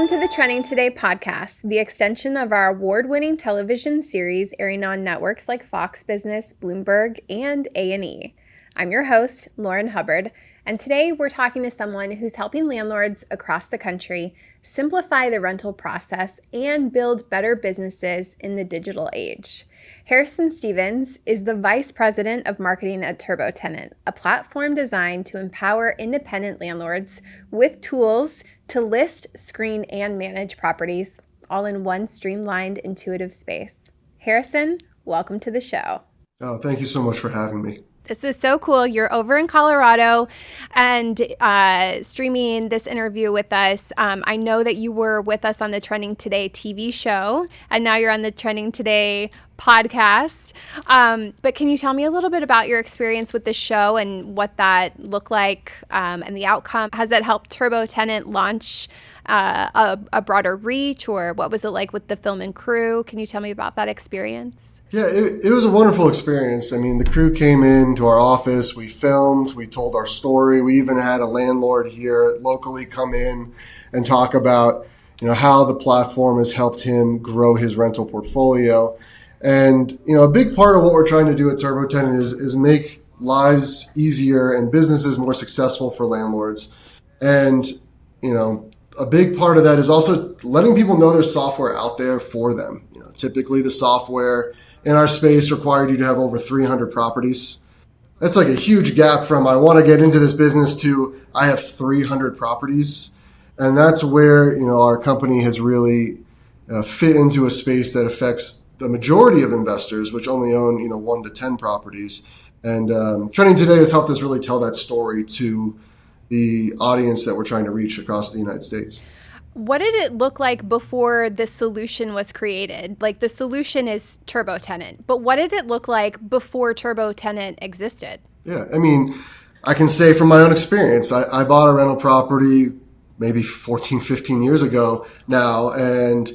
Welcome to the Trending Today podcast, the extension of our award-winning television series airing on networks like Fox Business, Bloomberg, and A&E. I'm your host, Lauren Hubbard, and today we're talking to someone who's helping landlords across the country simplify the rental process and build better businesses in the digital age. Harrison Stevens is the Vice President of Marketing at TurboTenant, a platform designed to empower independent landlords with tools to list, screen, and manage properties, all in one streamlined, intuitive space. Harrison, welcome to the show. Oh, thank you so much for having me. This is so cool. You're over in Colorado and streaming this interview with us. I know that you were with us on the Trending Today TV show, and now you're on the Trending Today podcast. But can you tell me a little bit about your experience with the show and what that looked like and the outcome? Has that helped TurboTenant launch a broader reach, or what was it like with the film and crew? Can you tell me about that experience? Yeah, it was a wonderful experience. I mean, the crew came into our office, we filmed, we told our story. We even had a landlord here locally come in and talk about, how the platform has helped him grow his rental portfolio. And, a big part of what we're trying to do at TurboTenant is make lives easier and businesses more successful for landlords. And, a big part of that is also letting people know there's software out there for them. Typically the software in our space required you to have over 300 properties. That's like a huge gap from I want to get into this business to I have 300 properties. And that's where, our company has really fit into a space that affects the majority of investors, which only own, 1 to 10 properties. And Trending Today has helped us really tell that story to the audience that we're trying to reach across the United States. What did it look like before the solution was created? Like, the solution is TurboTenant, but what did it look like before TurboTenant existed? Yeah, I mean, I can say from my own experience, I bought a rental property maybe 14, 15 years ago now, and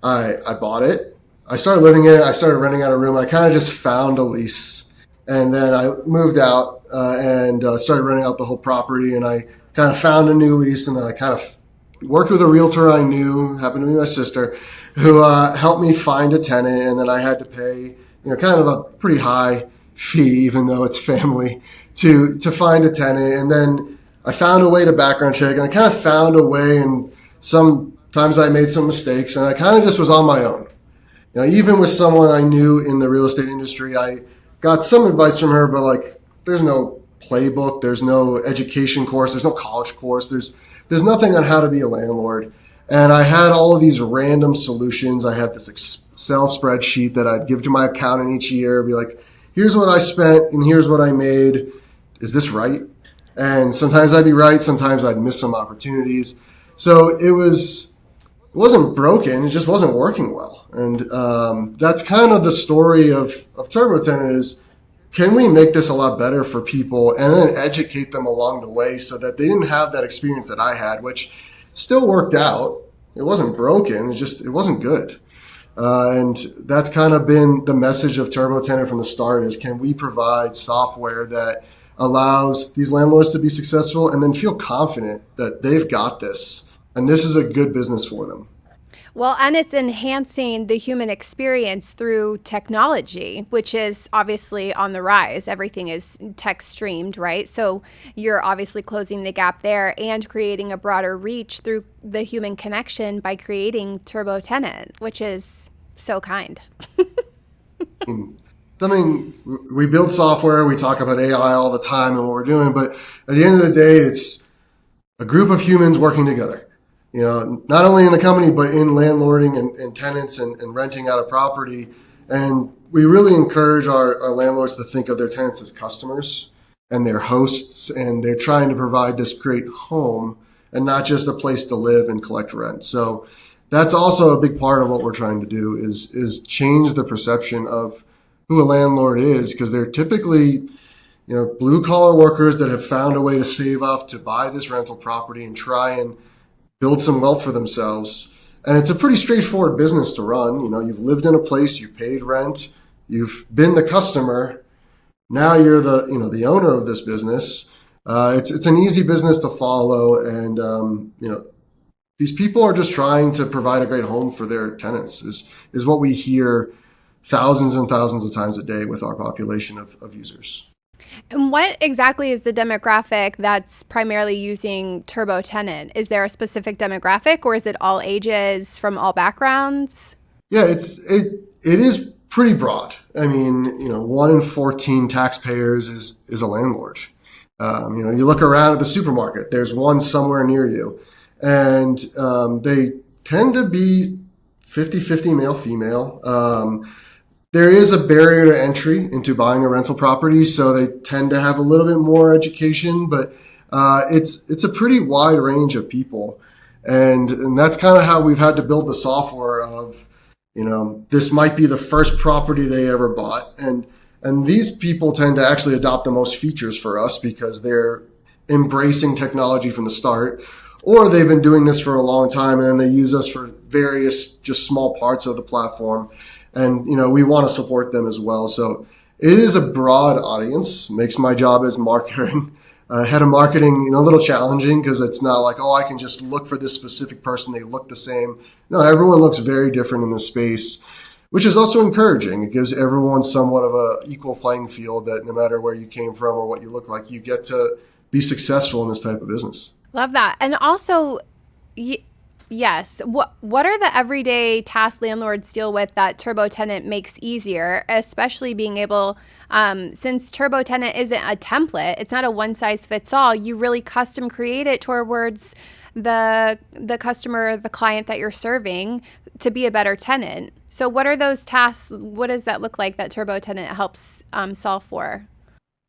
I bought it. I started living in it. I started renting out a room. I kind of just found a lease, and then I moved out and started renting out the whole property, and I kind of found a new lease, and then I kind of worked with a realtor I knew, happened to be my sister, who helped me find a tenant, and then I had to pay, kind of a pretty high fee, even though it's family, to find a tenant. And then I found a way to background check, and I kind of found a way, and sometimes I made some mistakes, and I kind of just was on my own. Even with someone I knew in the real estate industry, I got some advice from her, but there's no playbook, there's no education course, there's no college course, there's nothing on how to be a landlord. And I had all of these random solutions. I had this Excel spreadsheet that I'd give to my accountant each year, be like, here's what I spent and here's what I made. Is this right? And sometimes I'd be right. Sometimes I'd miss some opportunities. So it wasn't broken. It just wasn't working well. And that's kind of the story of TurboTenant is, can we make this a lot better for people and then educate them along the way so that they didn't have that experience that I had, which still worked out. It wasn't broken. It wasn't good. And that's kind of been the message of TurboTenant from the start is, can we provide software that allows these landlords to be successful and then feel confident that they've got this and this is a good business for them. Well, and it's enhancing the human experience through technology, which is obviously on the rise. Everything is tech streamed, right? So you're obviously closing the gap there and creating a broader reach through the human connection by creating TurboTenant, which is so kind. We build software, we talk about AI all the time and what we're doing, but at the end of the day, it's a group of humans working together. Not only in the company, but in landlording and tenants and renting out a property. And we really encourage our landlords to think of their tenants as customers and their hosts, and they're trying to provide this great home and not just a place to live and collect rent. So that's also a big part of what we're trying to do is change the perception of who a landlord is, because they're typically, blue collar workers that have found a way to save up to buy this rental property and try and build some wealth for themselves. And it's a pretty straightforward business to run. You've lived in a place, you've paid rent, you've been the customer. Now you're the owner of this business. It's an easy business to follow. And, these people are just trying to provide a great home for their tenants is what we hear thousands and thousands of times a day with our population of users. And what exactly is the demographic that's primarily using TurboTenant? Is there a specific demographic, or is it all ages from all backgrounds? Yeah, it is pretty broad. I mean, 1 in 14 taxpayers is a landlord. You look around at the supermarket, there's one somewhere near you, and they tend to be 50-50 male, female. There is a barrier to entry into buying a rental property, so they tend to have a little bit more education, but it's a pretty wide range of people. And that's kind of how we've had to build the software of, this might be the first property they ever bought. And these people tend to actually adopt the most features for us because they're embracing technology from the start, or they've been doing this for a long time and then they use us for various just small parts of the platform. And, we want to support them as well. So it is a broad audience, makes my job as marketing, head of marketing, a little challenging because it's not like, I can just look for this specific person. They look the same. No, everyone looks very different in this space, which is also encouraging. It gives everyone somewhat of a equal playing field that no matter where you came from or what you look like, you get to be successful in this type of business. Love that. And also, yes. What are the everyday tasks landlords deal with that TurboTenant makes easier, especially being able, since TurboTenant isn't a template, it's not a one size fits all, you really custom create it towards the customer, the client that you're serving to be a better tenant. So what are those tasks? What does that look like that TurboTenant helps solve for?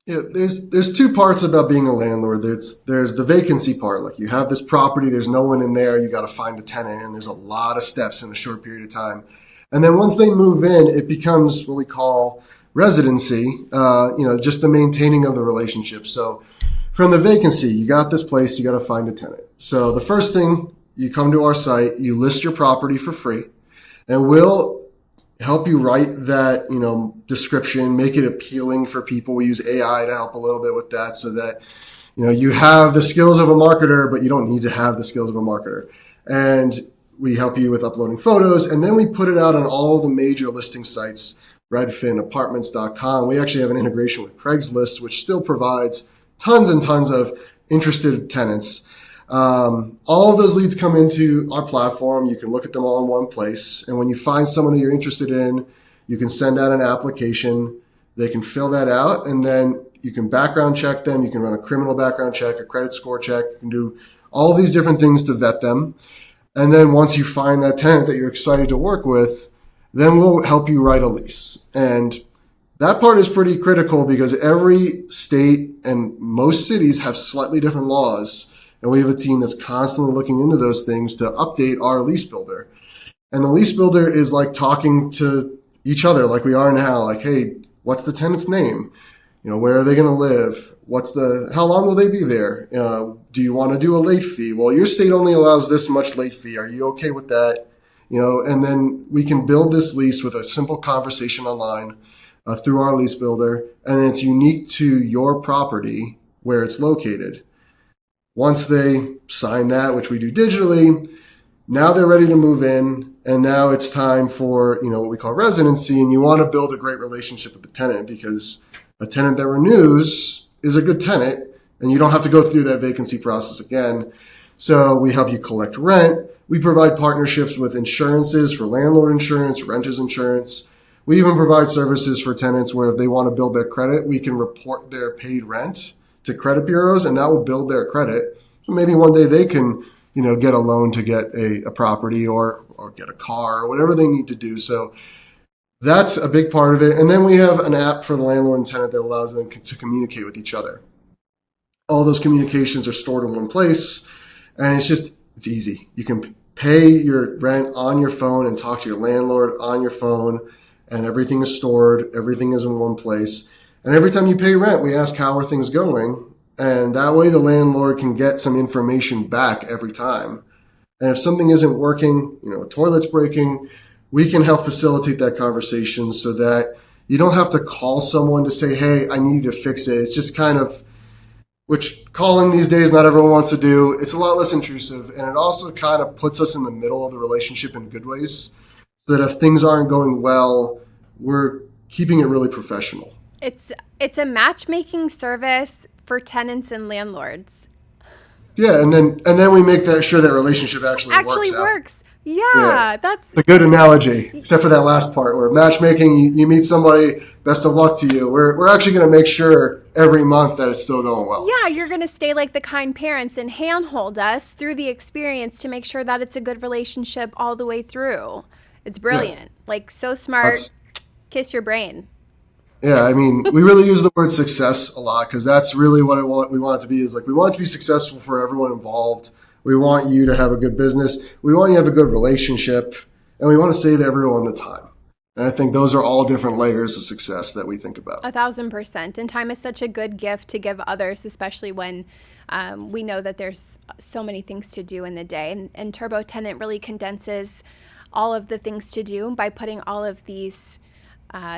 Yeah, there's two parts about being a landlord. There's the vacancy part. Like you have this property, there's no one in there, you got to find a tenant, and there's a lot of steps in a short period of time. And then once they move in, it becomes what we call residency, just the maintaining of the relationship. So from the vacancy, you got this place, you got to find a tenant. So the first thing, you come to our site, you list your property for free, and we'll help you write that, description, make it appealing for people. We use AI to help a little bit with that so that, you have the skills of a marketer, but you don't need to have the skills of a marketer. And we help you with uploading photos, and then we put it out on all the major listing sites, Redfin, apartments.com. We actually have an integration with Craigslist, which still provides tons and tons of interested tenants. All of those leads come into our platform. You can look at them all in one place. And when you find someone that you're interested in, you can send out an application. They can fill that out, and then you can background check them. You can run a criminal background check, a credit score check. You can do all these different things to vet them. And then once you find that tenant that you're excited to work with, then we'll help you write a lease. And that part is pretty critical because every state and most cities have slightly different laws. And we have a team that's constantly looking into those things to update our lease builder. And the lease builder is like talking to each other like we are now. Like, hey, what's the tenant's name? Where are they going to live? How long will they be there? Do you want to do a late fee? Well, your state only allows this much late fee. Are you okay with that? And then we can build this lease with a simple conversation online through our lease builder. And it's unique to your property where it's located. Once they sign that, which we do digitally, now they're ready to move in. And now it's time for, what we call residency. And you want to build a great relationship with the tenant because a tenant that renews is a good tenant and you don't have to go through that vacancy process again. So we help you collect rent. We provide partnerships with insurances for landlord insurance, renters insurance. We even provide services for tenants where if they want to build their credit, we can report their paid rent to credit bureaus, and that will build their credit. So maybe one day they can, get a loan to get a property or get a car or whatever they need to do. So that's a big part of it. And then we have an app for the landlord and tenant that allows them to communicate with each other. All those communications are stored in one place, and it's easy. You can pay your rent on your phone and talk to your landlord on your phone, and everything is stored. Everything is in one place. And every time you pay rent, we ask, how are things going? And that way the landlord can get some information back every time. And if something isn't working, a toilet's breaking, we can help facilitate that conversation so that you don't have to call someone to say, hey, I need you to fix it. It's just kind of which calling these days not everyone wants to do. It's a lot less intrusive, and it also kind of puts us in the middle of the relationship in good ways, so that if things aren't going well, we're keeping it really professional. It's a matchmaking service for tenants and landlords. Yeah, and then we make sure that relationship actually works. Yeah, that's a good analogy, except for that last part where matchmaking, you meet somebody, best of luck to you. We're actually going to make sure every month that it's still going well. Yeah, you're going to stay like the kind parents and handhold us through the experience to make sure that it's a good relationship all the way through. It's brilliant. Yeah. Like, so smart. Kiss your brain. Yeah, I mean, we really use the word success a lot because that's really what we want it to be. Is like we want it to be successful for everyone involved. We want you to have a good business. We want you to have a good relationship, and we want to save everyone the time. And I think those are all different layers of success that we think about. 1,000%. And time is such a good gift to give others, especially when we know that there's so many things to do in the day. And TurboTenant really condenses all of the things to do by putting all of these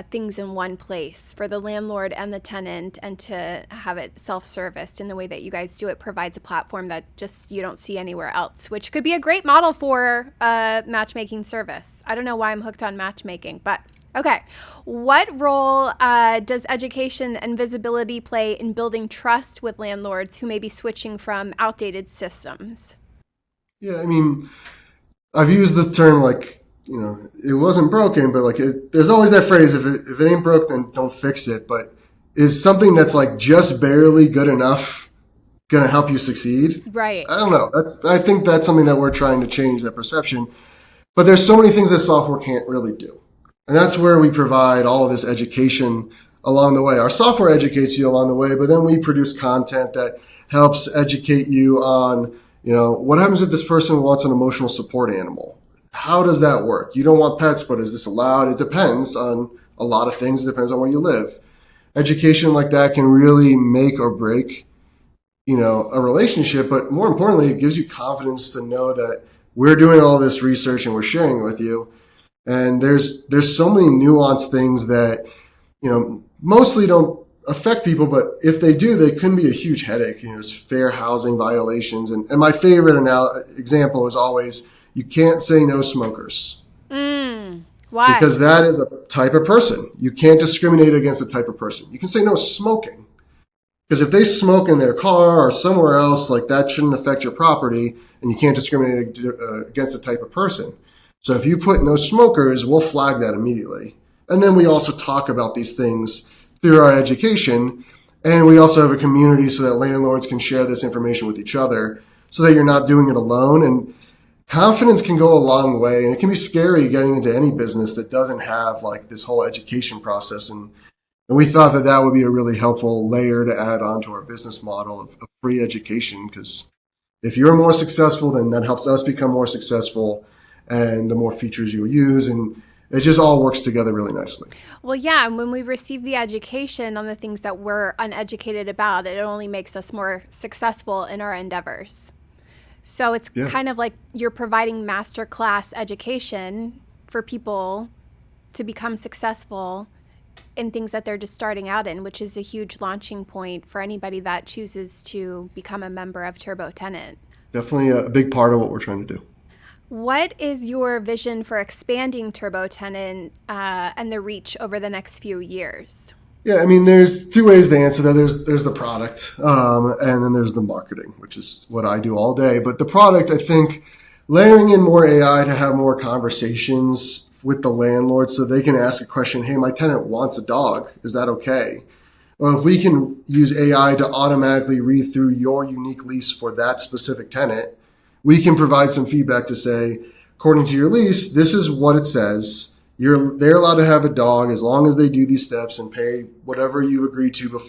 things in one place for the landlord and the tenant, and to have it self-serviced in the way that you guys do it provides a platform that just you don't see anywhere else, which could be a great model for a matchmaking service. I don't know why I'm hooked on matchmaking, but okay. What role does education and visibility play in building trust with landlords who may be switching from outdated systems? Yeah, I mean, I've used the term it wasn't broken, but there's always that phrase, if it ain't broke, then don't fix it. But is something that's just barely good enough going to help you succeed? Right. I don't know. I think that's something that we're trying to change, that perception. But there's so many things that software can't really do. And that's where we provide all of this education along the way. Our software educates you along the way, but then we produce content that helps educate you on, what happens if this person wants an emotional support animal? How does that work? You don't want pets, but is this allowed? It depends on a lot of things. It depends on where you live. Education like that can really make or break, a relationship. But more importantly, it gives you confidence to know that we're doing all this research and we're sharing it with you. And there's so many nuanced things that, mostly don't affect people, but if they do, they can be a huge headache. It's fair housing violations. And my favorite example is always, you can't say no smokers. Why? Because that is a type of person. You can't discriminate against a type of person. You can say no smoking. Because if they smoke in their car or somewhere else, that shouldn't affect your property, and you can't discriminate against a type of person. So if you put no smokers, we'll flag that immediately. And then we also talk about these things through our education. And we also have a community so that landlords can share this information with each other so that you're not doing it alone. And confidence can go a long way, and it can be scary getting into any business that doesn't have this whole education process. And we thought that would be a really helpful layer to add on to our business model of free education, because if you're more successful, then that helps us become more successful, and the more features you'll use, and it just all works together really nicely. Well, yeah, and when we receive the education on the things that we're uneducated about, it only makes us more successful in our endeavors. So it's kind of like you're providing masterclass education for people to become successful in things that they're just starting out in, which is a huge launching point for anybody that chooses to become a member of TurboTenant. Definitely a big part of what we're trying to do. What is your vision for expanding TurboTenant and the reach over the next few years? Yeah, I mean, there's two ways to answer that. There's the product, and then there's the marketing, which is what I do all day. But the product, I think, layering in more AI to have more conversations with the landlord so they can ask a question, hey, my tenant wants a dog. Is that okay? Well, if we can use AI to automatically read through your unique lease for that specific tenant, we can provide some feedback to say, according to your lease, this is what it says. They're allowed to have a dog as long as they do these steps and pay whatever you agreed to,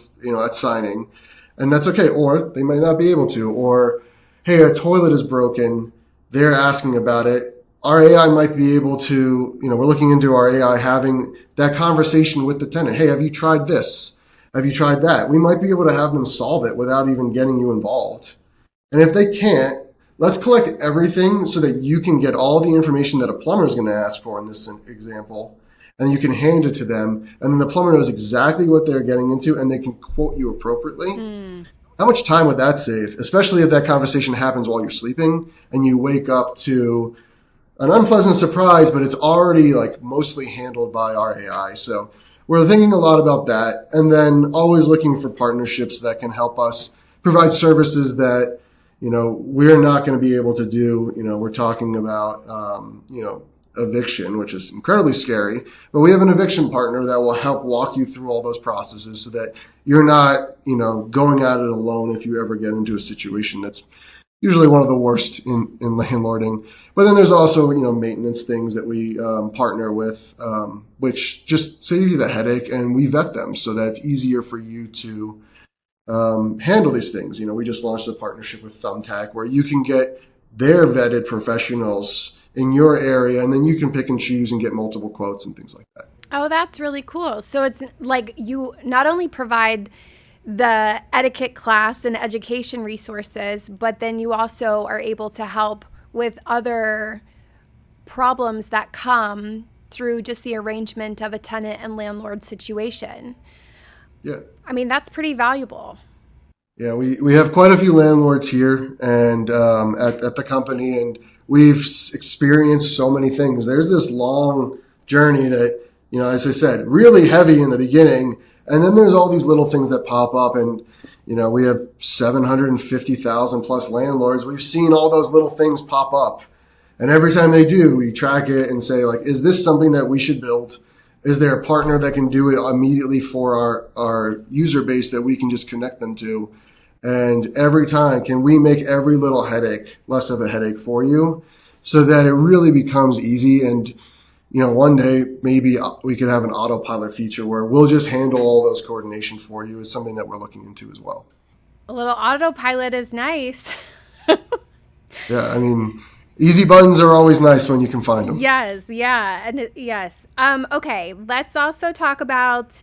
at signing, and that's okay. Or they might not be able to. Or, hey, a toilet is broken. They're asking about it. Our AI might be able to. We're looking into our AI having that conversation with the tenant. Hey, have you tried this? Have you tried that? We might be able to have them solve it without even getting you involved. And if they can't, let's collect everything so that you can get all the information that a plumber is going to ask for in this example, and you can hand it to them, and then the plumber knows exactly what they're getting into, and they can quote you appropriately. how much time would that save? Especially if that conversation happens while you're sleeping and you wake up to an unpleasant surprise, but it's already like mostly handled by our AI. So we're thinking a lot about that, and then always looking for partnerships that can help us provide services that, we're not going to be able to do. We're talking about, eviction, which is incredibly scary, but we have an eviction partner that will help walk you through all those processes so that you're not, going at it alone if you ever get into a situation that's usually one of the worst in landlording. But then there's also, maintenance things that we partner with, which just save you the headache, and we vet them so that it's easier for you to handle these things. We just launched a partnership with Thumbtack where you can get their vetted professionals in your area, and then you can pick and choose and get multiple quotes and things like that. Oh, that's really cool. So it's like you not only provide the etiquette class and education resources, but then you also are able to help with other problems that come through just the arrangement of a tenant and landlord situation. Yeah. I mean, that's pretty valuable. Yeah, we have quite a few landlords here and at the company, and we've experienced so many things. There's this long journey that, as I said, really heavy in the beginning. And then there's all these little things that pop up, and, we have 750,000 plus landlords. We've seen all those little things pop up. And every time they do, we track it and say, like, is this something that we should build? Is there a partner that can do it immediately for our user base that we can just connect them to? And every time, can we make every little headache less of a headache for you so that it really becomes easy? And, one day maybe we could have an autopilot feature where we'll just handle all those coordination for you is something that we're looking into as well. A little autopilot is nice. Yeah, I mean, easy buttons are always nice when you can find them. Yes, yeah, and yes. Okay, let's also talk about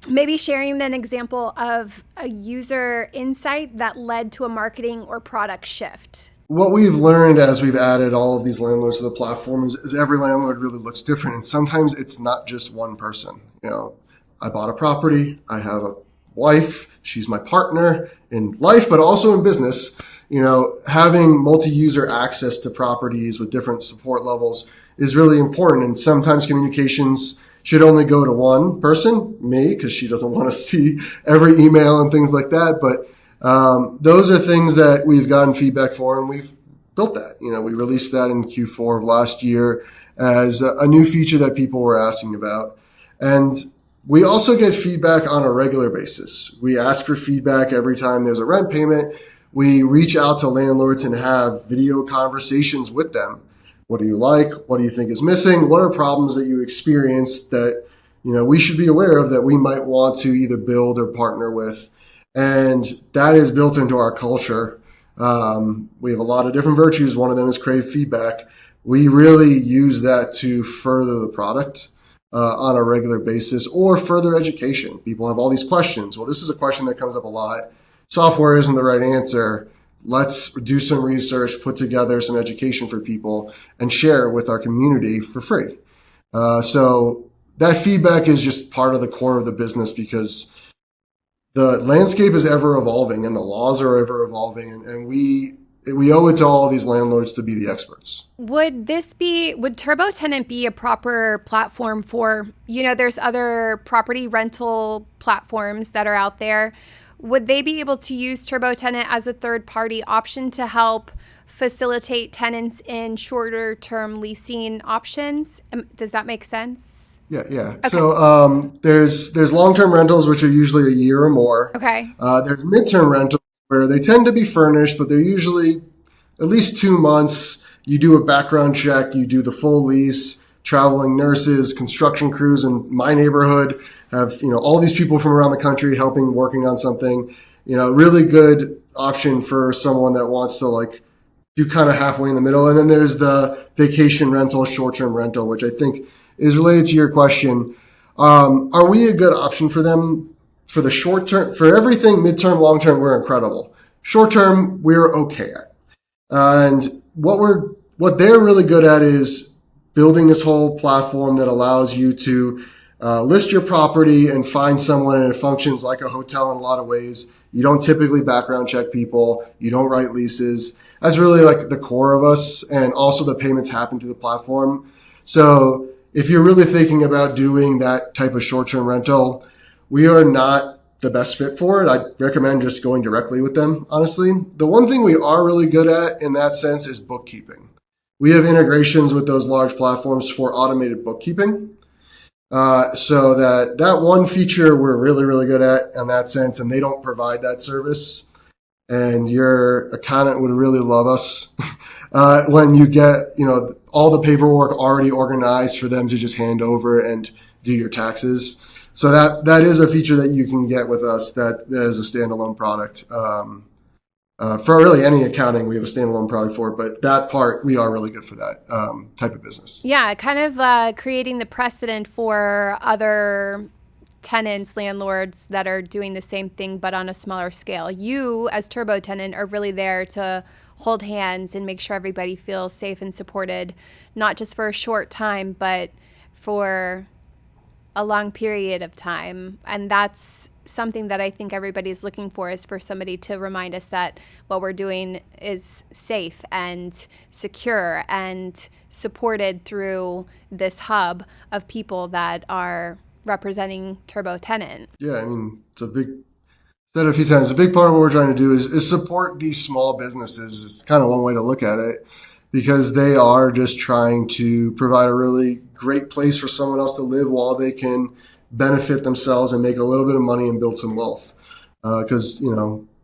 maybe sharing an example of a user insight that led to a marketing or product shift. What we've learned as we've added all of these landlords to the platform is every landlord really looks different. And sometimes it's not just one person. I bought a property. I have a wife. She's my partner in life, but also in business. Having multi-user access to properties with different support levels is really important. And sometimes communications should only go to one person, me, because she doesn't want to see every email and things like that. But those are things that we've gotten feedback for, and we've built that. We released that in Q4 of last year as a new feature that people were asking about. And we also get feedback on a regular basis. We ask for feedback every time there's a rent payment. We reach out to landlords and have video conversations with them. What do you like? What do you think is missing? What are problems that you experienced that, we should be aware of that we might want to either build or partner with? And that is built into our culture. We have a lot of different virtues. One of them is crave feedback. We really use that to further the product on a regular basis or further education. People have all these questions. Well, this is a question that comes up a lot. Software isn't the right answer. Let's do some research, put together some education for people, and share it with our community for free. So that feedback is just part of the core of the business because the landscape is ever evolving and the laws are ever evolving, and we owe it to all these landlords to be the experts. Would TurboTenant be a proper platform for, there's other property rental platforms that are out there. Would they be able to use TurboTenant as a third-party option to help facilitate tenants in shorter-term leasing options? Does that make sense? Yeah. Okay. So there's long-term rentals, which are usually a year or more. Okay. There's midterm rentals where they tend to be furnished, but they're usually at least 2 months. You do a background check, you do the full lease, traveling nurses, construction crews in my neighborhood have, all these people from around the country working on something, really good option for someone that wants to do kind of halfway in the middle. And then there's the vacation rental, short-term rental, which I think is related to your question. Are we a good option for them for the short term? For everything midterm, long term, we're incredible. Short term, we're okay at. And what they're really good at is building this whole platform that allows you to list your property and find someone, and it functions like a hotel in a lot of ways. You don't typically background check people. You don't write leases. That's really like the core of us. And also the payments happen through the platform. So if you're really thinking about doing that type of short-term rental, we are not the best fit for it. I'd recommend just going directly with them, honestly. The one thing we are really good at in that sense is bookkeeping. We have integrations with those large platforms for automated bookkeeping. So that one feature we're really, really good at in that sense, and they don't provide that service. And your accountant would really love us when you get, all the paperwork already organized for them to just hand over and do your taxes. So that is a feature that you can get with us that is a standalone product. For really any accounting, we have a standalone product for it, but that part, we are really good for that type of business. Yeah, kind of creating the precedent for other tenants, landlords that are doing the same thing, but on a smaller scale. You, as TurboTenant, are really there to hold hands and make sure everybody feels safe and supported, not just for a short time, but for a long period of time. And that's something that I think everybody's looking for, is for somebody to remind us that what we're doing is safe and secure and supported through this hub of people that are representing TurboTenant. Yeah, said it a few times, a big part of what we're trying to do is support these small businesses. It's kind of one way to look at it, because they are just trying to provide a really great place for someone else to live while they can benefit themselves and make a little bit of money and build some wealth. Because,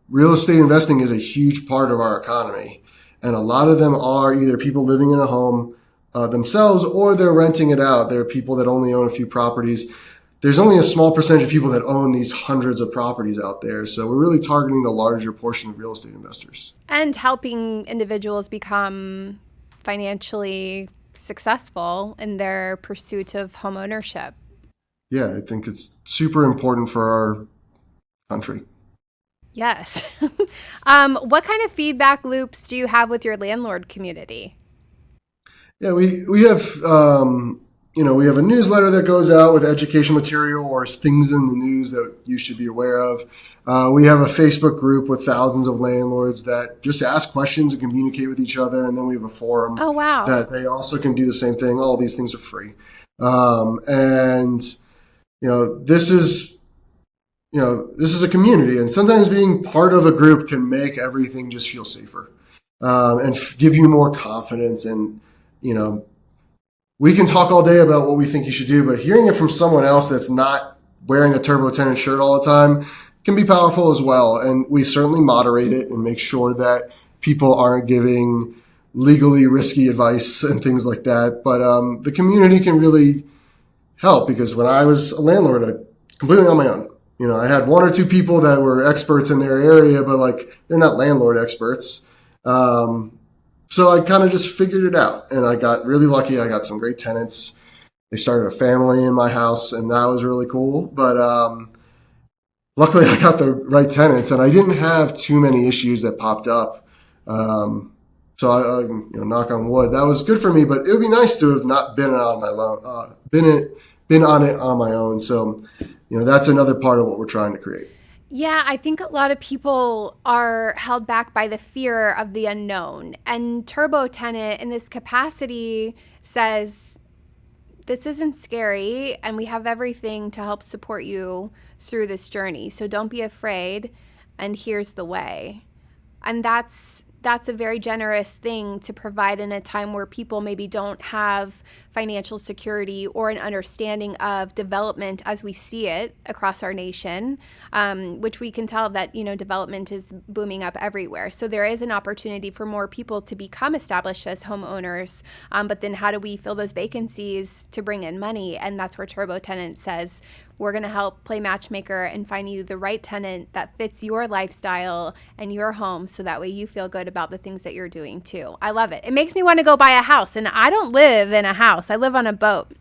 real estate investing is a huge part of our economy. And a lot of them are either people living in a home themselves, or they're renting it out. There are people that only own a few properties. There's only a small percentage of people that own these hundreds of properties out there. So we're really targeting the larger portion of real estate investors. And helping individuals become financially successful in their pursuit of home ownership. Yeah, I think it's super important for our country. Yes. What kind of feedback loops do you have with your landlord community? Yeah, we have we have a newsletter that goes out with education material or things in the news that you should be aware of. We have a Facebook group with thousands of landlords that just ask questions and communicate with each other, and then we have a forum. Oh, wow. That they also can do the same thing. All these things are free, this is a community, and sometimes being part of a group can make everything just feel safer and give you more confidence. And we can talk all day about what we think you should do, but hearing it from someone else that's not wearing a TurboTenant shirt all the time can be powerful as well. And we certainly moderate it and make sure that people aren't giving legally risky advice and things like that. But the community can really help, because when I was a landlord, I completely on my own. I had one or two people that were experts in their area, but they're not landlord experts. So I kind of just figured it out, and I got really lucky. I got some great tenants. They started a family in my house, and that was really cool. But luckily, I got the right tenants, and I didn't have too many issues that popped up. So I knock on wood, that was good for me. But it would be nice to have not been on it on my own. So that's another part of what we're trying to create. Yeah, I think a lot of people are held back by the fear of the unknown. And TurboTenant in this capacity says, this isn't scary, and we have everything to help support you through this journey. So don't be afraid, and here's the way. And that's a very generous thing to provide in a time where people maybe don't have financial security or an understanding of development as we see it across our nation, which we can tell that, development is booming up everywhere. So there is an opportunity for more people to become established as homeowners. But then how do we fill those vacancies to bring in money? And that's where TurboTenant says, we're going to help play matchmaker and find you the right tenant that fits your lifestyle and your home, so that way you feel good about the things that you're doing too. I love it. It makes me want to go buy a house, and I don't live in a house. I live on a boat.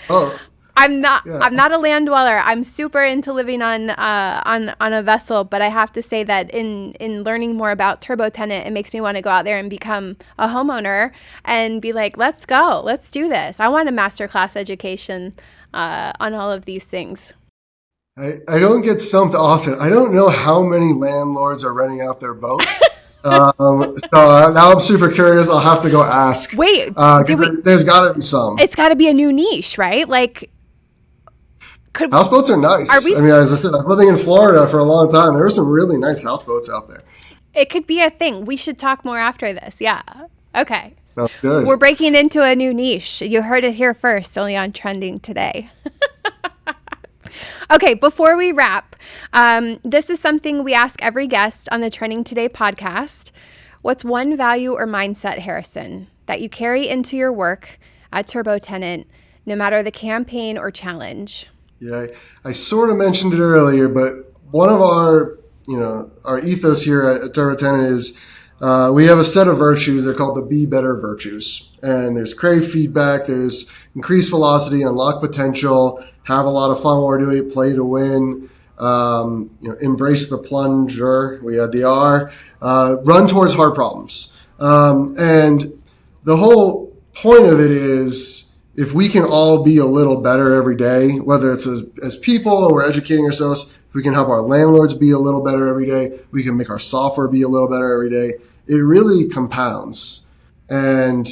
Oh. I'm not a land dweller. I'm super into living on a vessel, but I have to say that in learning more about TurboTenant, it makes me want to go out there and become a homeowner and be like, let's go. Let's do this. I want a masterclass education on all of these things. I don't get stumped often. I don't know how many landlords are renting out their boat. Now I'm super curious. I'll have to go ask Wait, did because we? there's got to be some. It's got to be a new niche, right? Like, could Houseboats are are nice. we? I mean, as I said, I was living in Florida for a long time. There were some really nice houseboats out there. It could be a thing. We should talk more after this. Yeah. Okay. That's We're good. breaking into a new niche. You heard it here first, only on Trending Today. Okay, before we wrap, this is something we ask every guest on the Trending Today podcast. What's one value or mindset, Harrison, that you carry into your work at TurboTenant, no matter the campaign or challenge? Yeah, I sort of mentioned it earlier, but one of our ethos here at TurboTenant is we have a set of virtues. They're called the Be Better virtues. And there's crave feedback, there's increased velocity, unlock potential, have a lot of fun while we're doing it, play to win, embrace the plunger. We had the R, run towards hard problems. And the whole point of it is if we can all be a little better every day, whether it's as people and we're educating ourselves, if we can help our landlords be a little better every day, we can make our software be a little better every day, it really compounds. And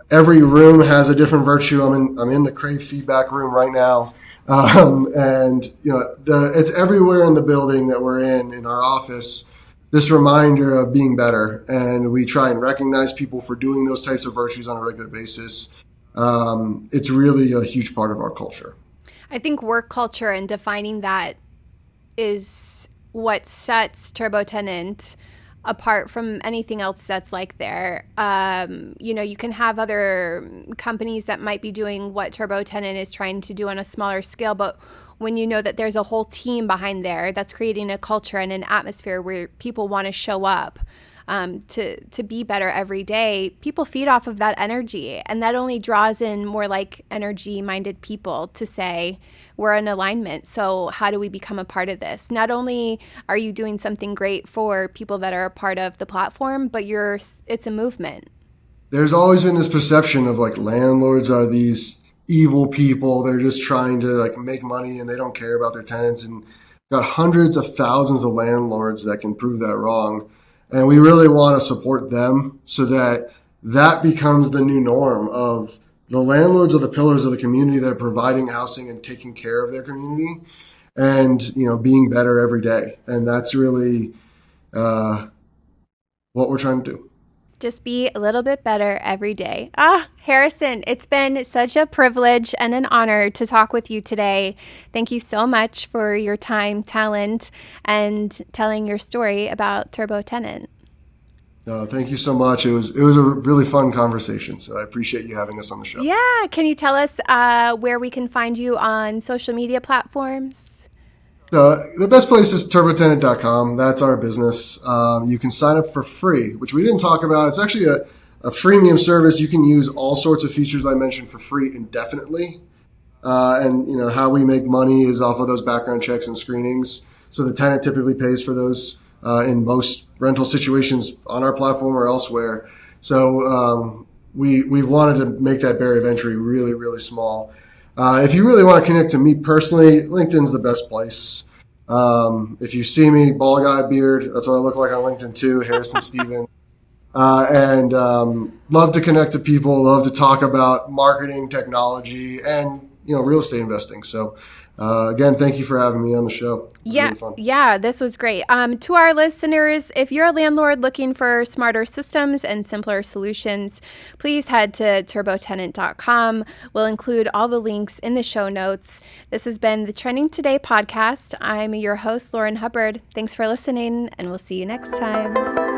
every room has a different virtue. I'm in the crave feedback room right now. It's everywhere in the building that we're in our office, this reminder of being better. And we try and recognize people for doing those types of virtues on a regular basis. It's really a huge part of our culture. I think work culture and defining that is what sets TurboTenant apart from anything else that's like there. You can have other companies that might be doing what TurboTenant is trying to do on a smaller scale, but when you know that there's a whole team behind there that's creating a culture and an atmosphere where people want to show up to be better every day, people feed off of that energy. And that only draws in more like energy-minded people to say, we're in alignment. So how do we become a part of this? Not only are you doing something great for people that are a part of the platform, but it's a movement. There's always been this perception of like landlords are these evil people. They're just trying to like make money and they don't care about their tenants. And got hundreds of thousands of landlords that can prove that wrong. And we really want to support them so that becomes the new norm of the landlords are the pillars of the community that are providing housing and taking care of their community and, being better every day. And that's really what we're trying to do. Just be a little bit better every day. Harrison, it's been such a privilege and an honor to talk with you today. Thank you so much for your time, talent, and telling your story about TurboTenant. Thank you so much. It was a really fun conversation, so I appreciate you having us on the show. Yeah. Can you tell us where we can find you on social media platforms? The best place is TurboTenant.com. That's our business. You can sign up for free, which we didn't talk about. It's actually a freemium service. You can use all sorts of features I mentioned for free indefinitely. And how we make money is off of those background checks and screenings. So the tenant typically pays for those in most rental situations on our platform or elsewhere. So we wanted to make that barrier of entry really, really small. If you really want to connect to me personally, LinkedIn's the best place. If you see me, bald guy, beard, that's what I look like on LinkedIn too, Harrison Stevens. And love to connect to people, love to talk about marketing, technology, and real estate investing. So again, thank you for having me on the show. Really fun. Yeah, this was great. To our listeners, if you're a landlord looking for smarter systems and simpler solutions, please head to turbotenant.com. We'll include all the links in the show notes. This has been the Trending Today podcast. I'm your host, Lauren Hubbard. Thanks for listening, and we'll see you next time.